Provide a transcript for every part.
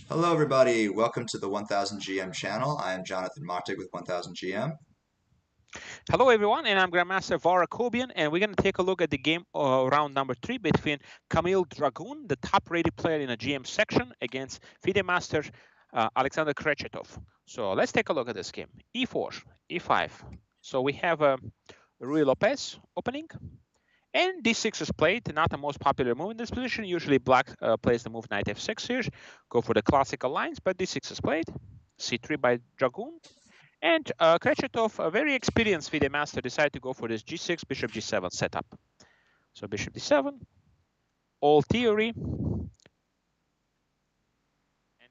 Hello everybody, welcome to the 1000 GM channel. I am Jonathan Martig with 1000 GM. Hello everyone, and I'm Grandmaster VAR Akobian, and we're going to take a look at the game round number 3 between Kamil Dragun, the top-rated player in the GM section, against FIDE Master Alexander Kretchetov. So let's take a look at this game. E4, E5. So we have Rui Lopez opening, and D6 is played, not the most popular move in this position. Usually black plays the move knight F6 here, go for the classical lines, but D6 is played. C3 by Dragun. And Kretchetov, a very experienced FIDE master, decided to go for this G6, Bishop G7 setup. So Bishop D7, all theory.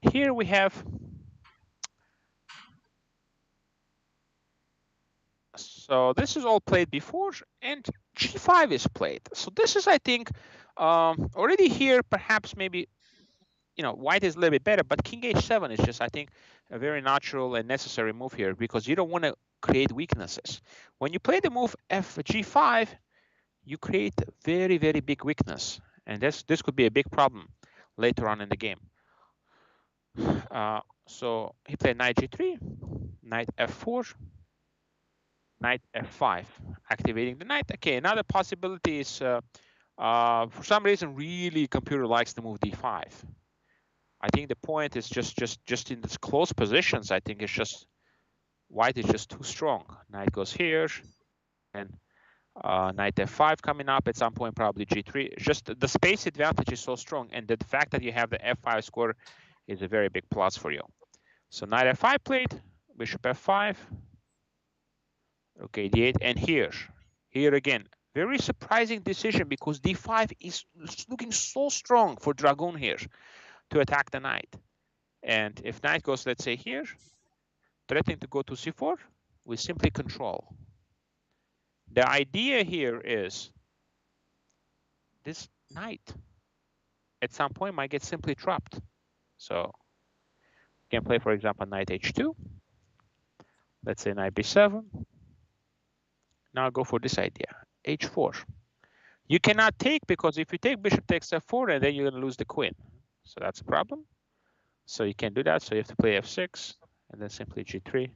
And here we have, so this is all played before, and G5 is played. So this is, I think, already here, perhaps maybe, white is a little bit better, but King H7 is just, I think, a very natural and necessary move here because you don't want to create weaknesses. When you play the move G5, you create very, very big weakness. And this could be a big problem later on in the game. So he played knight G3, knight F4, knight F5, activating the knight. Okay, another possibility is, for some reason, really computer likes to move D5. I think the point is just in these close positions, I think it's just white is just too strong. Knight goes here, and knight F5 coming up at some point, probably G3. Just the space advantage is so strong, and the fact that you have the F5 square is a very big plus for you. So knight F5 played, bishop F5, okay, D8, and here again, very surprising decision because D5 is looking so strong for Dragun here to attack the knight. And if knight goes, let's say here, threatening to go to C4, we simply control. The idea here is this knight at some point might get simply trapped. So you can play, for example, knight H2. Let's say knight B7. Now go for this idea, H4. You cannot take because if you take bishop takes F4, and then you're going to lose the queen. So that's a problem. So you can't do that. So you have to play F6 and then simply G3.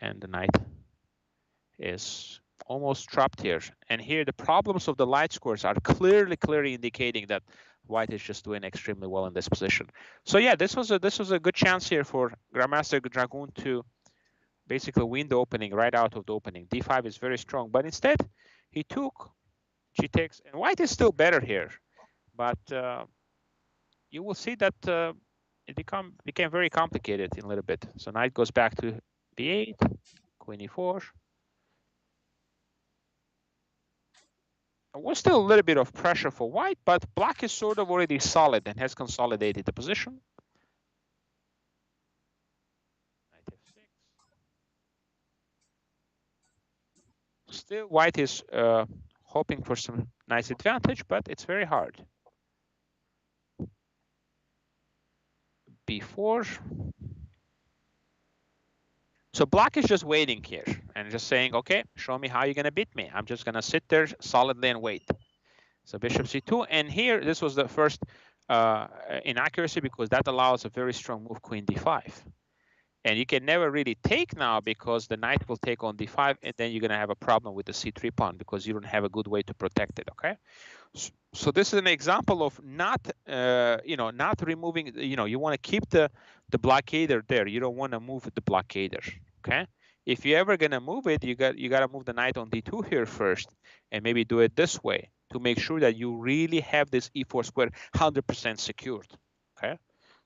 And the knight is almost trapped here. And here the problems of the light squares are clearly indicating that white is just doing extremely well in this position. So yeah, this was a good chance here for Grandmaster Dragun to basically win the opening right out of the opening. D5 is very strong, but instead he took G takes, and white is still better here. But you will see that it became very complicated in a little bit. So knight goes back to B8, queen E4. There was still a little bit of pressure for white, but black is sort of already solid and has consolidated the position. Knight F6. Still, white is hoping for some nice advantage, but it's very hard. B4. So black is just waiting here and just saying, okay, show me how you're going to beat me. I'm just going to sit there solidly and wait. So bishop C2. And here, this was the first inaccuracy because that allows a very strong move, queen D5. And you can never really take now because the knight will take on D5, and then you're going to have a problem with the C3 pawn because you don't have a good way to protect it, okay? So this is an example of not, not removing, you want to keep the blockader there. You don't want to move the blockader, okay? If you're ever going to move it, you got to move the knight on D2 here first and maybe do it this way to make sure that you really have this E4 square 100% secured, okay?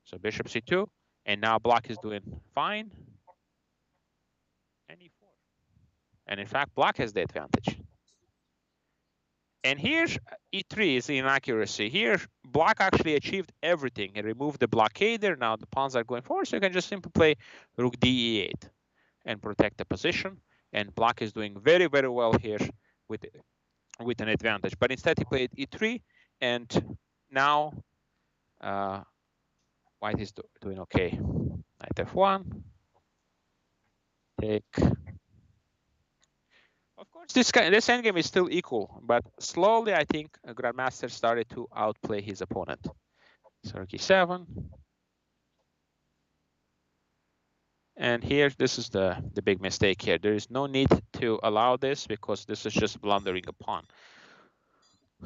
So bishop C2. And now black is doing fine. And E4. And in fact, black has the advantage. And here, E3 is the inaccuracy. Here, black actually achieved everything. It removed the blockader. Now the pawns are going forward. So you can just simply play rook D8 and protect the position. And black is doing very, very well here with an advantage. But instead, he played E3. And now white is doing okay. Knight F1. Take. Of course, this endgame is still equal, but slowly I think Grandmaster started to outplay his opponent. So rook e7. And here, this is the big mistake here. There is no need to allow this because this is just blundering a pawn.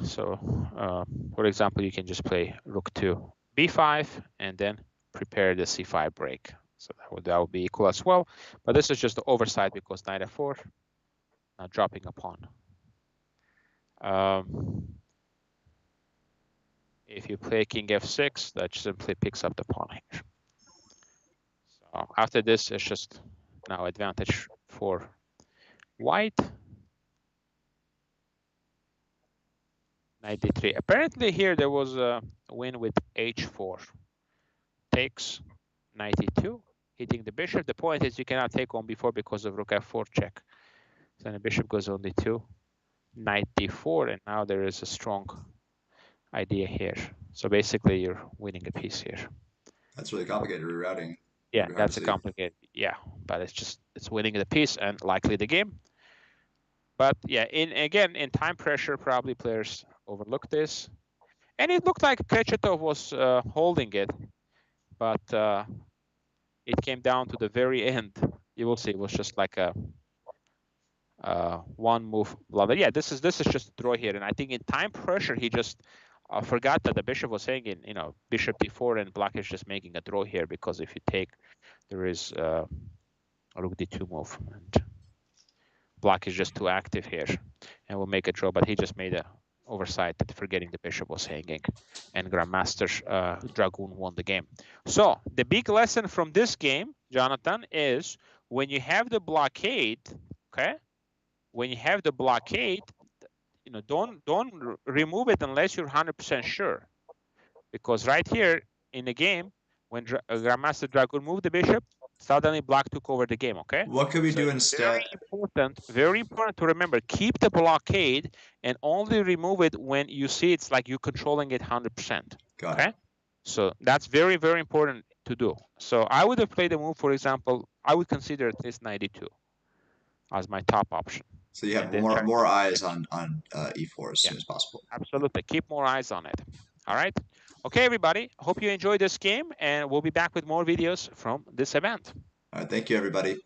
So, for example, you can just play rook to b5 and then prepare the c5 break. So that would be equal as well. But this is just the oversight because knight f4, not dropping a pawn. If you play king f6, that simply picks up the pawn here. So after this, it's just now advantage for white. Knight d3. Apparently here there was a win with h4. Takes knight e2, hitting the bishop. The point is you cannot take on b4 because of rook f4 check. So then the bishop goes on d2, knight d4, and now there is a strong idea here. So basically you're winning a piece here. That's really complicated rerouting. Yeah, that's a complicated, yeah, but it's winning the piece and likely the game. But yeah, again, in time pressure, probably players overlooked this. And it looked like Kretchetov was holding it, but it came down to the very end. You will see it was just like a one move blunder. Yeah, this is just a draw here, and I think in time pressure he just forgot that the bishop was hanging. You know, bishop d4, and black is just making a draw here because if you take, there is a rook d2 move, and black is just too active here, and will make a draw. But he just made a oversight, forgetting the bishop was hanging, and Grandmaster Dragoon won the game. So the big lesson from this game, Jonathan, is when you have the blockade, okay? When you have the blockade, you know, don't remove it unless you're 100% sure, because right here in the game, when Grandmaster Dragoon moved the bishop, suddenly black took over the game, okay? What could we do instead? Very important to remember, keep the blockade and only remove it when you see it's like you're controlling it 100%, okay? So that's very, very important to do. So I would have played a move, for example, I would consider at least 92 as my top option. So you have more eyes on e4 as soon as possible. Absolutely, keep more eyes on it. All right. Okay, everybody. Hope you enjoyed this game, and we'll be back with more videos from this event. All right. Thank you, everybody.